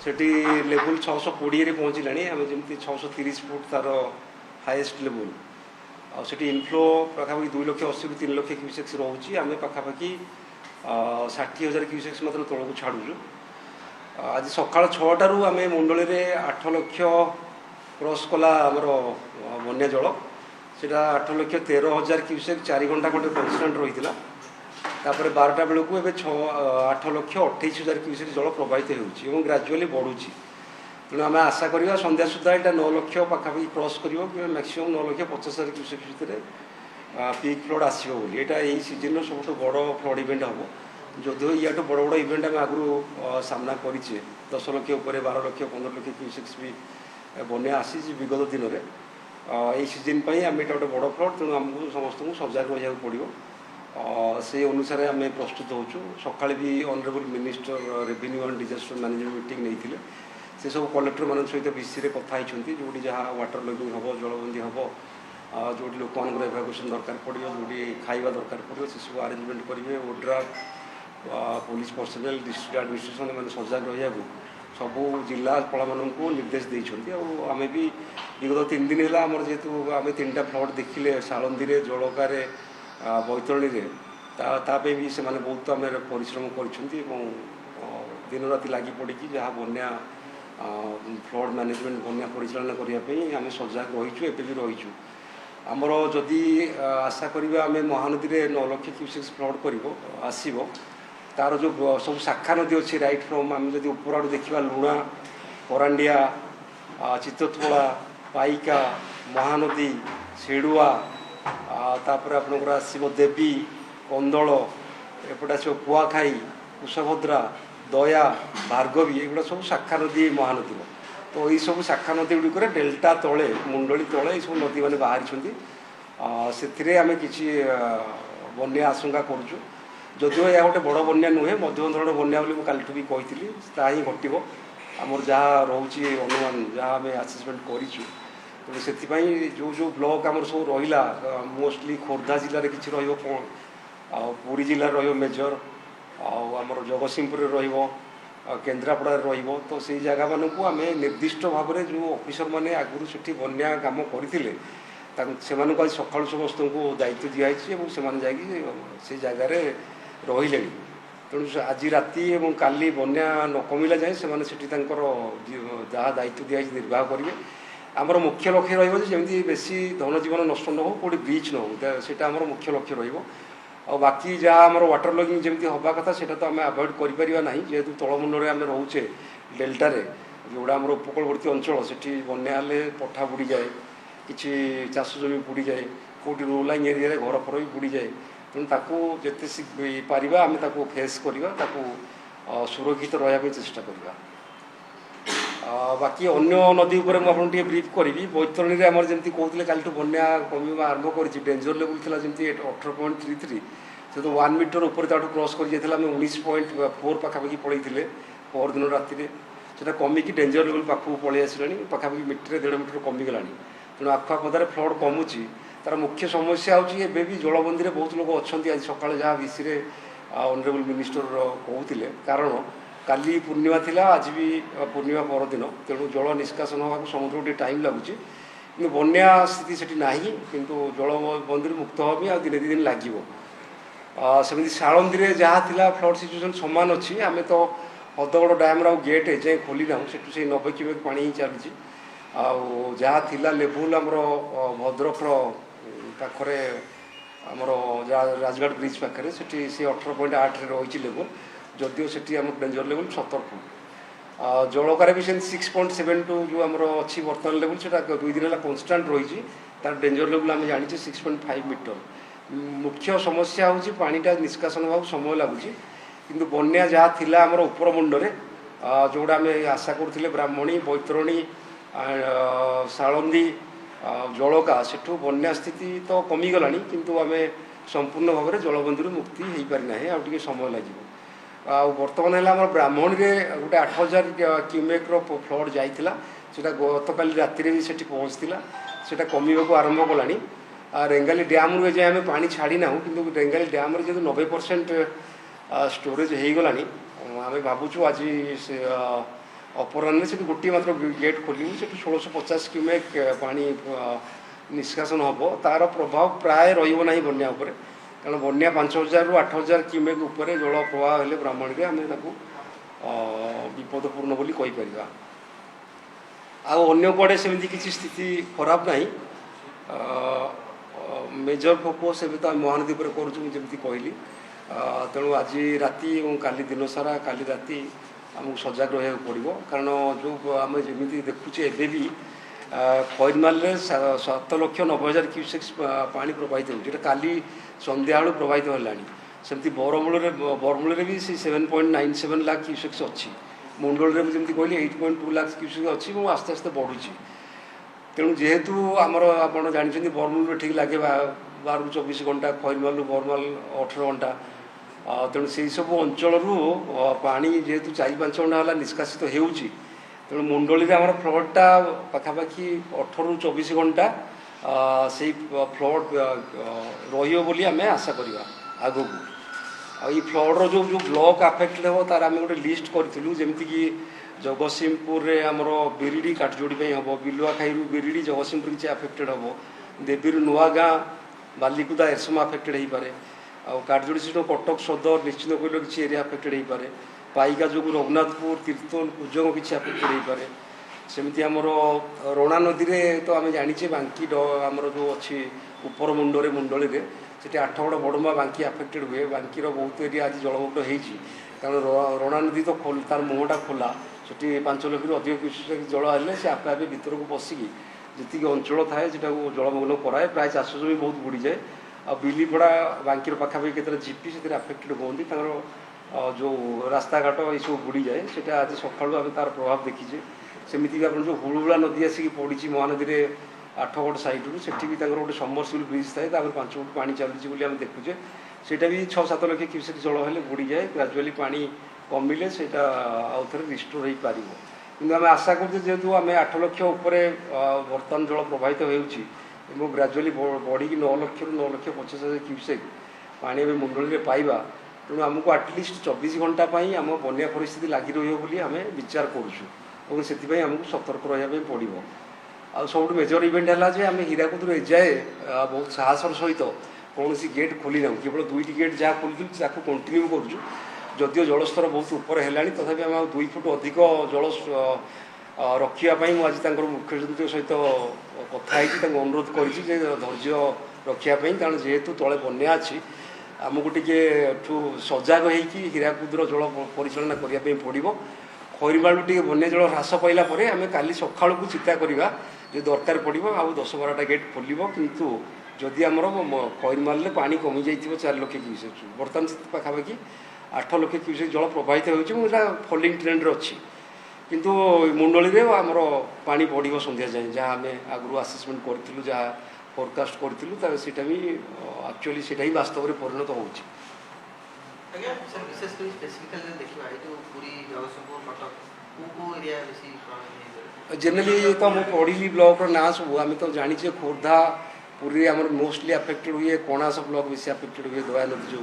सेठी level 620 पहुँचलानी आम जमी 630 foot तार हाएस्ट लेवल आठी इनफ्लो पाखापाखि 2,80,000 ରୁ 3,00,000 क्यूसेक्स रोचे आम पाखापाखि 60,000 क्यूसेक्स मात्र तौक छाड़ू। आज सका 6टारू आम मुंडली 8 लाख क्रॉस कला आमर बन्या जल से 8,13,000 क्यूसेक 4 घंटा खंडे कन्स्टांट रही है। 12टा बेलू ए 8,28,000 क्यूसेक जल प्रवाहित हो ग्राजुआली बढ़ुची। तेणु आम आशा करवा संध्या सुधा यहाँ 9 लाख पाखापाखि क्रॉस कर मैक्सीम 9,50,000 क्यूसेक भितर पीक फ्लड आसो यही सीजन सब बड़ फ्लड इवेंट हम जदिव या बड़ बड़ इवेंट आम आगु सामना करें 10 लाख उपर 12 लाख 15 लाख क्यूसेक्स भी बन्या आसी विगत दिन में यही सीजन आम ये गोटे बड़ फ्लड तेणु आमको समस्त सजग रहा पड़ो से अनुसार आम प्रस्तुत होचु। सका भी honourable minister revenue and disaster management meeting नहीं से सब कलेक्टर मान सहित बीसी कथाई जो जहाँ वाटर लगिंग हम जलबंदी हम जो लोक एभाकुएसन दरकार पड़ो जो खाଇବା दरकार पड़ो से सब आरेंजमेंट करेंगे। ओड्रा पुलिस पर्सनल डिस्ट्रिक्ट एडमिनिस्ट्रेशन मैंने सजग रहा सबू जिलापाल मानक निर्देश देते। आम भी विगत 3 दिन है आम जेहेतु आम 3टा फ्लड देखिले सालंदी जलकार बैतरणी तापे भी से बहुत आम परिश्रम कर दिन राति लगी पड़ी जहाँ बन्या फ्लड मैनेजमेंट बन्या परिचालन करने आम सजग रहीचु एवं भी रहीचु। आमर जदि आशा करिबा आम महानदी में 9 लाख क्यूसेक्स फ्लड कर आसब तार जो सब शाखा नदी अच्छी राइट फ्रम आम जब ऊपर आड़ देखा लुणा करांडिया चित्तोला पाइका महानदी सेडुआ तापर आपणकर आसो देवी कंदल एपटे आसो कुआखाई कुशभद्रा दया भार्गवी एगुड़ा सब शाखा नदी महानदी तो ये सब शाखा नदी गुड़िक डेल्टा तले मुंडली तले सब नदी मैंने बाहरी से आम कि बन्या आशंका करुचु जदिव यह गोटे बड़ बन्या नुहे मध्यम धरण बन्या बोली कालीठू भी कही ही घटव आमर जहाँ रोचे अनुमान जहाँ आम आसेसमेंट करूँ तो से जो जो ब्लॉक आमर सब रहा मोस्टली खोर्धा जिले में कि पुरी जिले मेजर आमर जगतसिंहपुर केन्द्रापड़ा तो से जगह मानक आम निर्दिष्ट भाव में जो ऑफिसर मैंने आगुरी से बन्या काम करते आज सका समस्त को दायित्व दिखाई से जगार रही तेणु आज राति और काली बन्या न कमिला जाए से जहाँ दायित्व दिखाई निर्वाह करेंगे। आमर मुख्य लक्ष्य रही बेसी धन जीवन नष्ट न हो कौटी ब्रीच न हो से मुख्य लक्ष्य रहा। बाकी जहाँ आम वाटर लगिंग जमी हवा कथा से तो आम आभोड करना जेहेतु तलमुंडे आम रोचे डेल्टार जोड़ा आम उपकूलवर्ती अंचल से बन्या पठा बुड़ी जाए कि चाष जमी बुड़ी जाए कौटी रूरल एरिया घर फर भी बुड़ी जाए तेणु ताकू जिते पार आम फेस करवा सुरक्षित रहा चेष्टा करवा। बाकी अन्य नदी उपर मुझे ब्रीफ करी बैतरणी में आम जमी कहते काली बन्या कम आरंभ कर डेंजर लेवल थी जमी 18.33 से तो 1 मीटर ऊपर क्रॉस कर 19.4 पाखापाखि पड़े पर दिन राति से कमिकी डेंजर लेवल पाखक पलि आसा पाखापाखि मीटर 1.5 मीटर कमिगला तेणु आखुआपदार फ्लड कमुची तार मुख्य समस्या होगी भी जलबंदी में बहुत लोग अच्छा आज सका जहाँ बीसी ऑनरेबल मिनिस्टर कहते कारण काली पूर्णिमा थिला आज भी पूर्णिमा परदिन तेणु जल निष्कासन होगा समुद्र गोटे टाइम लगुच कि बन्या स्थिति से ना कि जलबंदी मुक्त हमी आ दिन 2 दिन लगे सेमती सालंदी जहाँ थिला फ्लड सिचुएसन सामान अच्छी आम तो हदगड़ डैम गेट एजाए खोली ना से 90 क्यूसेक पानी ही चली जहाँ थिला लेवल आमर भद्रक पाखरे आमर राजगढ़ ब्रिज पाखे से 18.8 रही लेवल जदिव से आम डेंजर लेवल 70 फुट जलकार भी 6.72 जो आमर अच्छी बर्तमान लेवल से 2 दिन है कन्स्टांट रही तार डेंजर लेवल आम जानी 6.5 मीटर। मुख्य समस्या हूँ पानीटा निष्कासन होगा समय लगुच कि बन्या जहाँ थिला आमर उपर मुंडे जोड़ा आम आशा करते ब्राह्मणी बैतरणी सालंदी जलका सेठू बन्या स्थिति तो कमिगला किंतु आम संपूर्ण भाव में जलबंदी मुक्ति हो पारिना आगे समय लगे। बर्तमान है आम ब्राह्मणी में गोटे 8,000 क्यूमेक्र फ्लड जाइला से गत काली राति भी से पहुँचला से कमिबा आरंभ कला रेंगाली डैम रू जाए आम पा छाड़ी ना कि रेंगाली डैम जो 90% स्टोरेज हो गला आम भावुँ आज अपराह्न से गोटे मात्र गेट खोलू से 1650 क्यूमेक पानी निष्कासन हम तार प्रभाव प्राय रहा बन्या कारण बन्या 5000 ରୁ 8000 क्यूमेक उपर जल प्रवाह हेले ब्राह्मणी आम विपदपूर्ण बोली कहीपर अन्य कुआड़े सेमती किसी स्थिति खराब ना मेजर फोकस एवं तो महानदी पर करमती कहली तेणु आज राति और काली दिन सारा काली राति आमको सजग रहा पड़ो कारण जो आम जमी देखुचे एबी खैरमाल 7,90,000 क्यूसेक्स पानी प्रवाहित हो काली संध्या बेलू प्रवाहित है सेमती बरमूल भी 7.97 लाख क्यूसेक्स अच्छी मुंडल में जमी कहली 8.2 लाख क्यूसेक्स अच्छी और आस्ते आस्ते बढ़ुची तेणु जेहेतु आमर आप जानते बरमूल ठीक लगे 12 ରୁ 24 घंटा खैरमाल बरमाल 18 घंटा तेणु से सब अंचल पानी जेहेतु 4-5 घंटा है निष्कासित होउची तेणु मुंडली आम फ्लडटा पाखापाखि 18 ରୁ 24 घंटा से फ्लड रही आम आशा करवा आगू आई फ्लड्र जो जो ब्लॉक आफेक्टेड हो तार आम गोटे लिस्ट करूँ जमीक जगतसिंहपुर में आमर बिरिडी काठजोड़ी हम बिलुआ खाई बिरिडी जगतसिंहपुर किसी आफेक्टेड हम देवी नुआ गाँ बालिकुदा एरसमा आफेक्टेड हो पारे काठजोड़ी सीट कटक सदर निश्चित कहल किसी एरिया आफेक्टेड हो पारे पाइका जो रघुनाथपुर तीर्तोल कुजंग किसी आफेक्टेड हो पारे सेमती आमर रणा नदी में तो आम जाचे बांकी आमर जो अच्छी उपर मुंडे मुंडली में से 8गड़ बड़मा बांकी आफेक्टेड हुए बांकीर बहुत एरिया आज जलमग्न होती कारण रणा नदी तो तार मुहटा खोला से 5 लाख ରୁ अधिक क्यूसेक जल हेल्ले से आपे आपे भितर को पशिकी जी अंचल थाए से जलमग्न कराए प्राय चाष जमी बहुत बुड़ी जाए आ बिलीपड़ा बांकीर पाखापाखि केतरा जीपी से आफेक्टेड होती जो रास्ता घाट ये सब बुड़ी जाए से आज सकालू आम तार प्रभाव देखीचे सेमती आप जो हुलुहुला नदी आसिक पड़ी महानदी में 8गड़ साइड्रु से गोटे समरसिबल ब्रिज थाए 5 फुट पानी चलुची आम देखुचे सेटा भी 6-7 लाख क्यूसेक जल हेल्ले बुड़ी जाए ग्राजुआली पानी कमिले से आउ थे रिस्टोर हो पार कि आम आशा करें जेहेतु आम 8 लाख उपर बर्तमान जल प्रवाहित हो ग्राजुआली बढ़ी 9 लाख ରୁ 9,50,000 क्यूसेक पानी आम मुंडली में पाइबा तेणु आमको आटलिस्ट 24 घंटा आम बन्या परिस्थिति लगी रही आम विचार करूँ से आमको सतर्क रहा पड़ो आ सब मेजर इवेंट है आम हीराकुद एजाए बहुत साहसर सहित कौन गेट खोली ना केवल 2टी गेट जहाँ खोली कंटिन्यू करुँ जदिव जलस्तर बहुत ऊपर है तथापि आम 2 फुट अधिक जल रखापी मुझे मुख्यमंत्री सहित कथी अनुरोध कर धैर्य रखापी कारण जेहेतु तले बन्या अच्छी आमको टे सजग होगी हीराकुदर जल परिचालना करने पड़ो खैरमालू टे बन्या जल ह्रास पाइला आम काली सका को चिंता करवा जो दरकार पड़ो आ 10-12टा गेट खोल किंतु जदि आमर खैरमाल पानी कमी जाइए 4 लाख क्यूसेक बर्तमान पाखापाखि 8 लाख क्यूसेक जल प्रवाहित होता फॉलिंग ट्रेंड अच्छी किंतु मुंडली में आमर पानी बढ़ो संध्या जाए जहाँ आम आगु आसेसमेंट करूँ जहाँ फोरकास्ट करूँ सीटा भी एक्चुअली सीटा ही वास्तव में परिणत हो जेनराली तो मुझे पढ़ी ब्लॉक ना सब आम तो जाचे खोर्धा पुरी आम मोस्टली आफेक्टेड हुए कणास ब्लॉक बेसी आफेक्टेड हुए दयानदी जो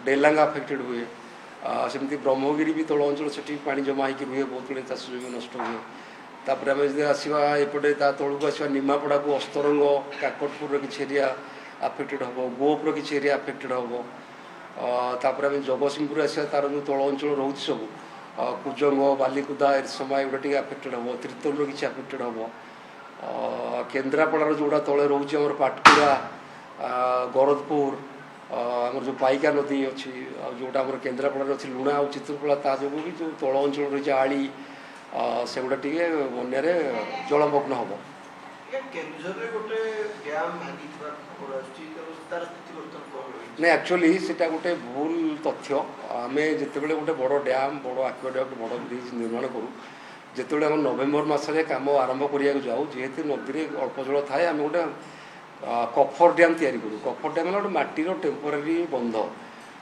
डेलांगा आफेक्टेड हुए सेमती ब्रह्मगिरी भी तल अंचल से पानी जमा होकर रुहे बहुत गुड़े चाष जमी नष्ट हुए तापर आम जो आसवा एपटे तलू आसवा निमापड़ा को अस्तरंग काकटपुर किसी एरिया आफेक्टेड हम गोपर किसी एरिया आफेक्टेड हम तापर आम जगतसिंहपुर आसवा तार जो तल अंचल रोच सब कुजंग बालिकुदा एरसमा एगुड़ा आफेक्टेड हम तीर्तोल किसी आफेक्टेड हम केन्द्रापड़ार जोड़ा तले रोचे आम पाटकुरा गरदपुर आमर जो पाइका नदी अच्छी जोटा आम केन्द्रापड़ार अच्छी लुणा और चित्रकला ता जो भी जो तल अंचल रही आड़ी सेगुड़ा टे बन्यार जलमग्न हम नहीं एक्चुअली सेटा गोटे भूल तथ्य आम जिते गोटे बड़ डैम बड़ आक्वाडक्ट बड़ ब्रिज निर्माण करूँ जिते आम नवेम्बर मसरे कम आरंभ करा जाऊ जेहेतु नदी में अल्प जल थाए आम गोटे कफर डैम तैयारी करूँ कफर डैम गोटे माटीर टेम्पोरारी बंध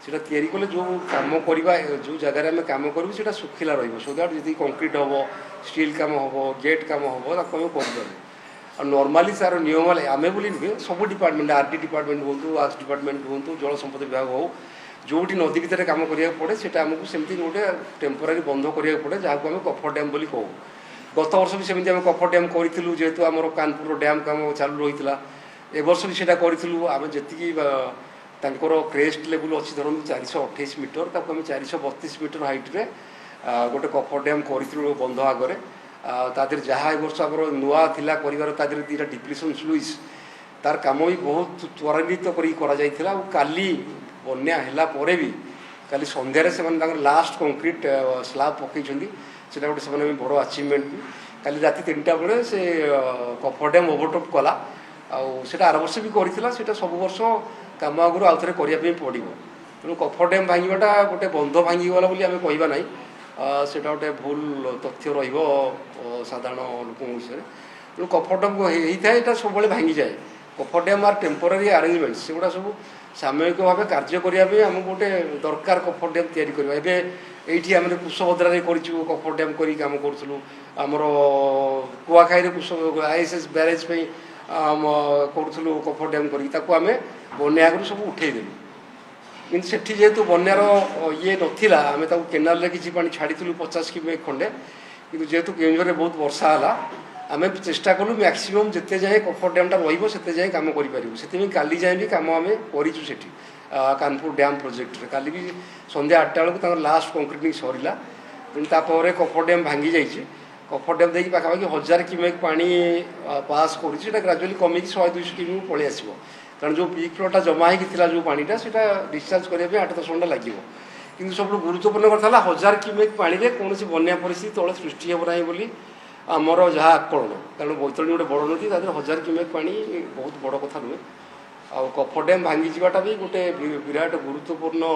से कले जो कम करवा जो जगार आम कम करूँ से सुखिला सो दैट जी कंक्रीट हम स्टील कम हम गेट कम हम कर नॉर्मली सार नियम आम बोली नुहे सब डिपार्टमेंट आरटी डिपार्टमेंट हूँ आर्ट्स डिपार्टमेंट हूँ जल संपद विभाग हो जोटी नदी भितर काम करिया पड़े सेटा हमको सेमती गोटे टेम्पोरारी बंध करिया पड़े जहाँ को आम कफर डैम बोली कहू गत वर्ष भी सेमती आम कफर डैम करूँ जेहेतु आम कानपुर डैम काम चालू रही ए वर्ष भी सेटा करूँ आम जी तांकर क्रेस्ट लेवल अच्छी धरन 428 मीटर ताको आम 432 मीटर हाइट रे गोटे कफर डैम करूँ बंध आगे तादेर जहाँ ए वर्ष आम नुआ थिला करिवार तादेर दीटा डिप्रेशन स्लुइस तार काम भी बहुत त्वरान्वित करा काली बन्या हैला परे भी काली संध्यारे से लास्ट कंक्रीट स्लाब पकई से गोटे बड़ अचिवमेंट भी काली राति 3टा बेले से कफर डैम ओवरटॉप कला आउट आर वर्ष भी करता सब वर्ष कम आगुरी आउ थे करने पड़ो तेणु कफर डैम भांगीटा गोटे बंध भांगीगला बोली आम कहवा ना से गोटे भूल तथ्य साधारण लोक विषय तेणु कफर डैम होता है सब भांगी जाए कफर डैम आर टेम्पोरारी आरेंजमेंट से गुड़ा सब सामयिक भाव कार्य करने आम गोटे दरकार कफर डैम तैयारी आम कुशभद्रा करूँ कफर डैम कर कम करूँ आमर कुआखाई कुश ISS ब्यारेज करूँ कफर डैम करें बन्या आगु सब उठेदेलु कि सेठी जेहेतु बन्यार ये नाला आम केनाल किसी पा छाड़ी 50 क्यूमेक खंडे कि जेहेतु केन्दुझर बहुत वर्षा है आम चेष्टा कलु मैक्सिमम जिते जाए कफर डैमटा रते जाए कम करें काली जाए भी कम आम करी कानपुर डैम प्रोजेक्ट काली भी संध्या 8टा बेलू लास्ट कंक्रीटिंग सरला तेनालीर कफर डैम भांगी जाइए कफर डैम देखिए पाखापाखि 1000 क्यूमेक पानी पास कर ग्राजुआली कमी 100-200 क्यूमेक पलि आसो कारण जो पीक फ्लोटा जमा होता जो पानीटा से डिस्चार्ज करने 8-10 घंटा लगे कि सब गुरुत्वपूर्ण कथा 1000 क्यूमेक पानी में कौन बन्या परिस्थिति तले सृष्टि हे ना बोली आमर जहाँ आकलन कारण बैतरणी गोटे बड़ नदी तादेह 1000 क्यूमेक पानी बहुत बड़ कथा नुहे आ कफर डैम भांगी जाटा भी गोटे विराट गुरुत्वपूर्ण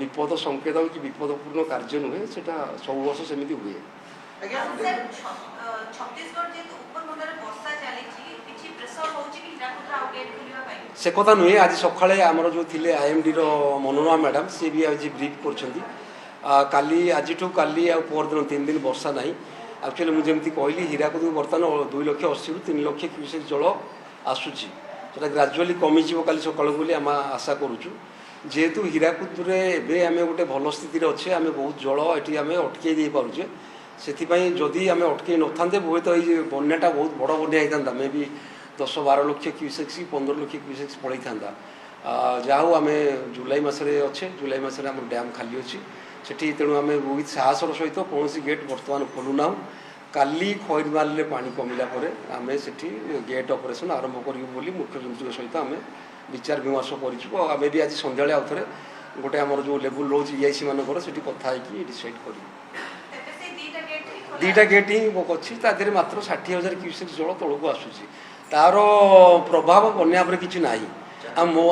विपद संकेत कि विपदपूर्ण कार्य नुहे से सब वर्ष सेमती हुए से कथा नुहे आज सकाଳେ आमर जो थिले IMD मनोरमा मैडम सी भी आज ब्रीफ कर आज काली परदिन 3 दिन वर्षा ना एक्चुअली मुझे कहली हीराकुद बर्तमान 2 लाख 80 ରୁ 3 लाख क्यूसेक जल आसूची से ग्राजुआली कमिज काली सकाळू बोली आम आशा करुचु जेहेतु हीराकुद एवं आम गोटे भल स्थित अच्छे आम बहुत जल ये आम अटकई दे पारे से जदि आम अटकई न था बहुत ये बन्याटा बहुत बड़ बन्या होता मे भी 10-12 लाख क्यूसेक्स 15 लाख क्यूसेक्स पड़े था जाऊ आम जुलाई मसरे अच्छे जुलाई मसरे आम डैम खाली अच्छी सेठी तेणु आम बहुत साहसर सहित कौन गेट बर्तमान खोलुना काली खैरमाल पानी कमिला आम से गेट ऑपरेशन आरंभ करूँ मुख्य सचिव सहित आम विचार विमर्श करूँ आम भी आज संध्या आउ थे गोटे आमर जो लेवल रोज EIC मानकर से कथा डिसाइड कर 2टा गेट ही अच्छी तादेह मात्र 60,000 क्यूसेक जल तौक आसूसी तार प्रभाव बन्या किसी ना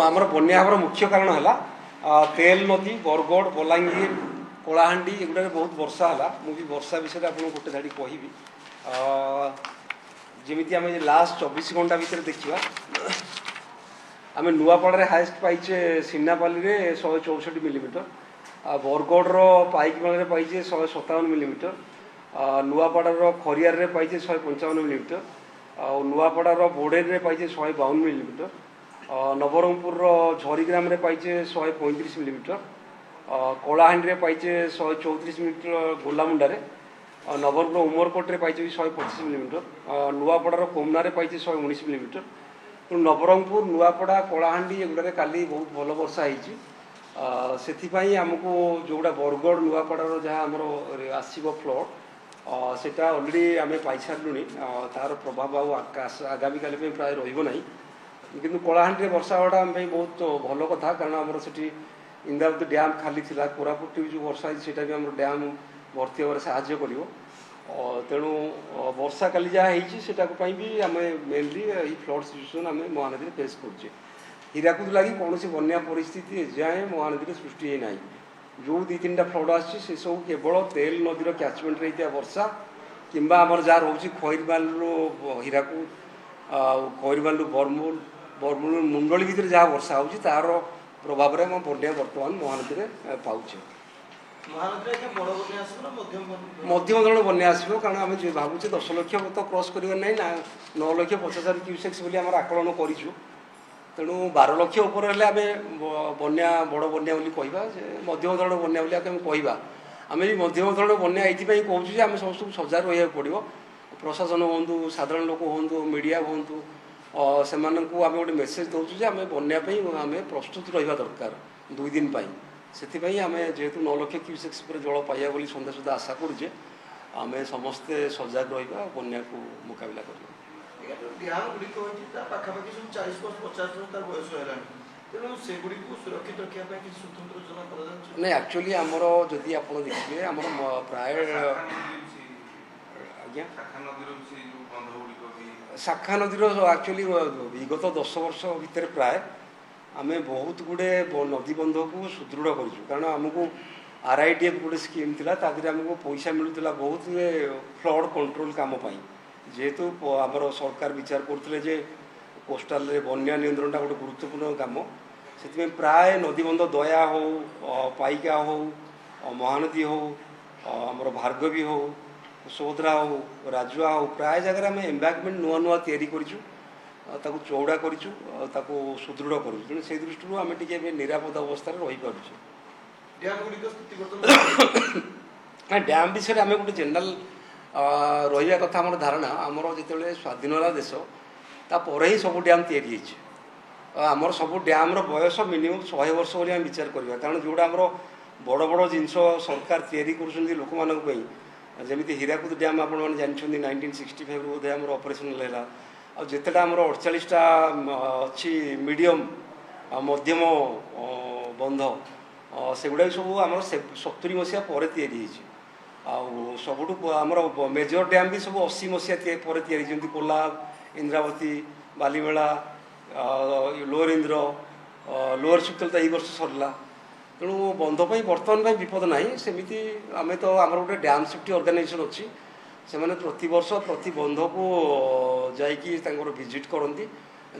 आमर बन्या मुख्य कारण है तेल नदी बरगड़ बलांगीर कलाहांडी एगुड़ा बहुत वर्षा है मुझे वर्षा विषय आप गोटे धाड़ी कहि जमी आम लास्ट 24 घंटा भितर देखा आम नुआपड़ा हाएस्ट पाइचे सिन्नापाली 164 मिलीमीटर बरगढ़ पाइकमाल पाइचे 157 मिलीमीटर नुआपड़ार खरियार पाइचे 155 मिलीमीटर नुआपड़ार बोडेर पाइचे 152 मिलीमीटर नवरंगपुर झरीग्राम पाइचे 135 मिलीमीटर कलाहांडी पाइचे 134 मिलीमीटर गोलामुंडारे नवरपुर उमरकोटे पाइचे 125 मिलीमीटर नुआपड़ार कोमनारे पाइचे 119 मिलीमीटर तो नवरंगपुर नुआपड़ा कलाहांडी एगुड़ा काली बहुत भल वर्षा होती आमको जोड़ा बरगढ़ नुआपड़ार जहाँ आमर आसो फ्लड सेटा अलरेडी आम पाई सारूँ तार प्रभाव आगामी काली प्राय रही किंतु कलाहांडी वर्षा होगा आम बहुत भल कथा कारण आमर से इंद्रावती डैम खाली थी कोरापुट जो वर्षा है भी आम डैम भर्ती होगा साहाଯ୍य कर तेणु वर्षा काली जहाँ होता भी आम मेनली फ्लड सिचुएसन आम महानदी फेस कर हीराकुद लगी कौन बन्या परिस्थिति जाए महानदी सृष्टि ना जो 2-3टा फ्लड आसे सब केवल तेल नदीर क्याचमेंट रही वर्षा कि आमर जहाँ रोचे खैरमाल हीराकुद खैरमाल बरमूल बरमूल मुंडली भितर जहाँ वर्षा हो तार प्रभाव में आम बन्या बर्तमान महानदी में पाचे मध्यम धरण बन्या आसो कारण आम भावुचे 10 लाख तो क्रॉस कर 9 लाख 50,000 क्यूसेक्स बोली आम आकलन करूँ ତେଣୁ 12 ଲକ୍ଷ ଉପରେ ହେଲେ ଆମେ ବନ୍ୟା ବଡ଼ ବନ୍ୟା ବୋଲି କହିବା, ଯେ ମଧ୍ୟମ ଧରଣର ବନ୍ୟା ବୋଲି ଆମେ କହିବା। ଆମେ ବି ମଧ୍ୟମ ଧରଣର ବନ୍ୟା ଏଇଥିପାଇଁ କହୁଛୁ ଯେ ଆମେ ସମସ୍ତଙ୍କୁ ସଜାଗ ରହିବାକୁ ପଡ଼ିବ। ପ୍ରଶାସନ ହୁଅନ୍ତୁ, ସାଧାରଣ ଲୋକ ହୁଅନ୍ତୁ, ମିଡ଼ିଆ ହୁଅନ୍ତୁ, ସେମାନଙ୍କୁ ଆମେ ଗୋଟେ ମେସେଜ ଦେଉଛୁ ଯେ ଆମେ ବନ୍ୟା ପାଇଁ ଆମେ ପ୍ରସ୍ତୁତ ରହିବା ଦରକାର 2 ଦିନ ପାଇଁ। ସେଥିପାଇଁ ଆମେ ଯେହେତୁ 9 ଲକ୍ଷ କ୍ୟୁସେକ୍ସ ଉପରେ ଜଳ ପାଇବା ବୋଲି ସନ୍ଧ୍ୟା ସୁଦ୍ଧା ଆଶା କରୁଛେ, ଆମେ ସମସ୍ତେ ସଜାଗ ରହିବା, ବନ୍ୟାକୁ ମୁକାବିଲା କରିବା। ଡ୍ୟାମ୍ ଗୁଡ଼ିକ ହେଉଛି ତା ପାଖାପାଖି ସବୁ 40-50 ବର୍ଷ ତାର ବୟସ ହେଲାଣି, ତେଣୁ ସେଗୁଡ଼ିକୁ ସୁରକ୍ଷିତ ରଖିବା ପାଇଁ କିଛି ସ୍ୱତନ୍ତ୍ର ଯୋଜନା କରାଯାଉଛି? ନାଇଁ, ଆକ୍ଚୁଆଲି ଆମର ଯଦି ଆପଣ ଦେଖିବେ ଆମର ପ୍ରାୟ ଆଜ୍ଞା ଶାଖା ନଦୀର ଆକ୍ଚୁଆଲି ବିଗତ 10 ବର୍ଷ ଭିତରେ ପ୍ରାୟ ଆମେ ବହୁତ ଗୁଡ଼ିଏ ନଦୀବନ୍ଧକୁ ସୁଦୃଢ଼ କରିଛୁ। କାରଣ ଆମକୁ RITF ଗୋଟେ ସ୍କିମ୍ ଥିଲା, ତା ଦେହରେ ଆମକୁ ପଇସା ମିଳୁଥିଲା ବହୁତ ଫ୍ଲଡ଼ କଣ୍ଟ୍ରୋଲ କାମ ପାଇଁ। ଯେହେତୁ ଆମର ସରକାର ବିଚାର କରୁଥିଲେ ଯେ କୋଷ୍ଟାଲରେ ବନ୍ୟା ନିୟନ୍ତ୍ରଣଟା ଗୋଟେ ଗୁରୁତ୍ୱପୂର୍ଣ୍ଣ କାମ, ସେଥିପାଇଁ ପ୍ରାୟ ନଦୀବନ୍ଧ ଦୟା ହେଉ, ପାଇକା ହେଉ, ମହାନଦୀ ହେଉ, ଆମର ଭାର୍ଗବୀ ହେଉ, ସୁଭଦ୍ରା ହେଉ, ରାଜୁଆ ହେଉ, ପ୍ରାୟ ଜାଗାରେ ଆମେ ଏମ୍ବାଙ୍କମେଣ୍ଟ ନୂଆ ନୂଆ ତିଆରି କରିଛୁ, ତାକୁ ଚଉଡ଼ା କରିଛୁ, ତାକୁ ସୁଦୃଢ଼ କରୁଛୁ। ତେଣୁ ସେଇ ଦୃଷ୍ଟିରୁ ଆମେ ଟିକେ ଏବେ ନିରାପଦ ଅବସ୍ଥାରେ ରହିପାରୁଛୁ। ଡ୍ୟାମ୍ ଗୁଡ଼ିକ ସ୍ଥିତି ନା ଡ୍ୟାମ୍ ବିଷୟରେ ଆମେ ଗୋଟେ ଜେନେରାଲ ରହିବା କଥା। ଆମର ଧାରଣା, ଆମର ଯେତେବେଳେ ସ୍ୱାଧୀନ ହେଲା ଦେଶ ତାପରେ ହିଁ ସବୁ ଡ୍ୟାମ୍ ତିଆରି ହେଇଛି। ଆମର ସବୁ ଡ୍ୟାମ୍ର ବୟସ ମିନିମମ୍ 100 ବର୍ଷ ବୋଲି ଆମେ ବିଚାର କରିବା। କାରଣ ଯେଉଁଟା ଆମର ବଡ଼ ବଡ଼ ଜିନିଷ ସରକାର ତିଆରି କରୁଛନ୍ତି ଲୋକମାନଙ୍କ ପାଇଁ, ଯେମିତି ହୀରାକୁଦ ଡ୍ୟାମ୍ ଆପଣମାନେ ଜାଣିଛନ୍ତି 1965ରୁ ବୋଧେ ଆମର ଅପରେସନାଲ୍ ହେଲା। ଆଉ ଯେତେଟା ଆମର 48ଟା ଅଛି ମିଡ଼ିୟମ୍ ମଧ୍ୟମ ବନ୍ଧ, ସେଗୁଡ଼ାକ ସବୁ ଆମର 70 ମସିହା ପରେ ତିଆରି ହେଇଛି। ଆଉ ସବୁଠୁ ଆମର ମେଜର ଡ୍ୟାମ୍ ବି ସବୁ 80 ମସିହା ପରେ ତିଆରି, ଯେମିତି କୋଲାବ, ଇନ୍ଦ୍ରାବତୀ, ବାଲିମେଳା, ଲୋଅର ଇନ୍ଦ୍ର, ଲୋଅର ସୁକ୍ତେଲ ତ ଏଇ ବର୍ଷ ସରିଲା। ତେଣୁ ବନ୍ଧ ପାଇଁ ବର୍ତ୍ତମାନ ପାଇଁ ବିପଦ ନାହିଁ। ସେମିତି ଆମେ ତ ଆମର ଗୋଟେ ଡ୍ୟାମ୍ ସେଫ୍ଟି ଅର୍ଗାନାଇଜେସନ୍ ଅଛି, ସେମାନେ ପ୍ରତିବର୍ଷ ପ୍ରତି ବନ୍ଧକୁ ଯାଇକି ତାଙ୍କର ଭିଜିଟ୍ କରନ୍ତି,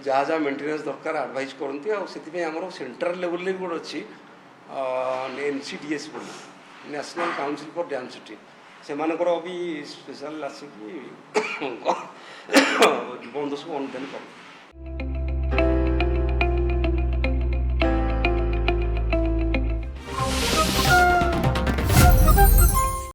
ଯାହା ଯାହା ମେଣ୍ଟେନାନ୍ସ ଦରକାର ଆଡ଼ଭାଇଜ୍ କରନ୍ତି। ଆଉ ସେଥିପାଇଁ ଆମର ସେଣ୍ଟ୍ରାଲ ଲେଭେଲରେ ବି ଗୋଟେ ଅଛି NCDS ବୋଲି, national council for dam safety, ସେମାନଙ୍କର ବି ସ୍ପେଶାଲ ଆସିକି ବନ୍ଧ ସବୁ ଅନୁଧ୍ୟାନ କରନ୍ତି।